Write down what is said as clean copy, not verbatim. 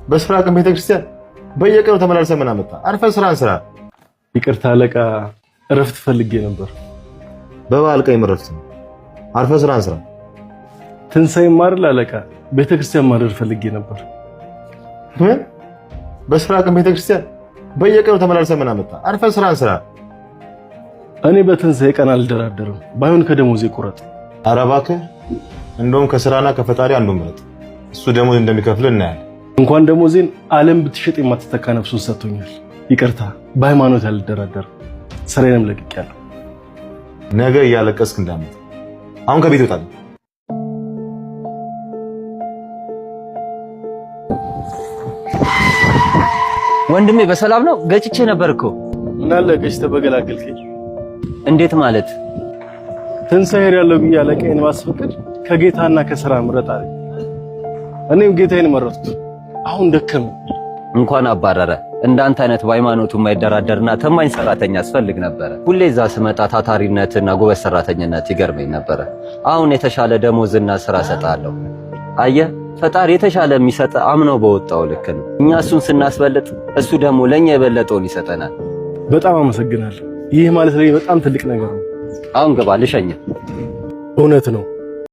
በስራ ቀን ቤተክርስቲያን በየቀኑ ተመላልሰህ ምን አመጣ? አርፈህ ስራን ስራ። ይቅርታ አለቃ፣ እረፍት ፈልጌ ነበር። በበዓል ቀን እረፍት ነው። አርፈህ ስራን ስራ። ትንሣኤ ማርል አለቃ፣ ቤተክርስቲያን ማደር ፈልጌ ነበር። በስራ ቀን ቤተክርስቲያን በየቀኑ ተመላልሰህ ምን አመጣ? አርፈህ ስራን ስራ። እኔ በትንሣኤ ቀን አልደራደርም። ባይሆን ከደሞዜ ቁረጥ። ኧረ እባክህ፣ እንደውም ከስራና ከፈጣሪ አንዱን ምረጥ። እሱ ደሞዝ እንደሚከፍል እናያለን። እንኳን ደሞዜን ዓለም ብትሸጥ የማትተካ ነፍሱን ሰጥቶኛል። ይቅርታ፣ በሃይማኖት አልደራደርም። ስራዬንም ለቅቄያለሁ። ነገ እያለቀስክ እንዳመጣ። አሁን ከቤት ወጣለሁ። ወንድሜ በሰላም ነው? ገጭቼ ነበር እኮ። ምናለ ገጭተህ በገላገልከኝ። እንዴት ማለት? ትንሣኤ ያለው ብዬ አለቃዬን ማስፈቀድ ከጌታና ከሥራ ምረጥ አለኝ። እኔም ጌታዬን መረጥኩት። አሁን ደከመ። እንኳን አባረረ። እንዳንተ አይነት በሃይማኖቱ የማይደራደርና ተማኝ ሰራተኛ አስፈልግ ነበረ። ሁሌ እዛ ስመጣ ታታሪነትና ጎበዝ ሰራተኝነት ይገርመኝ ነበረ። አሁን የተሻለ ደሞዝና ስራ ሰጣለሁ። አየህ፣ ፈጣሪ የተሻለ የሚሰጥ አምነው በወጣው ልክ ነው። እኛ እሱን ስናስበልጥ እሱ ደግሞ ለኛ የበለጠውን ይሰጠናል። በጣም አመሰግናለሁ። ይህ ማለት ለኔ በጣም ትልቅ ነገር ነው። አሁን ግባ፣ ልሸኝህ። እውነት ነው።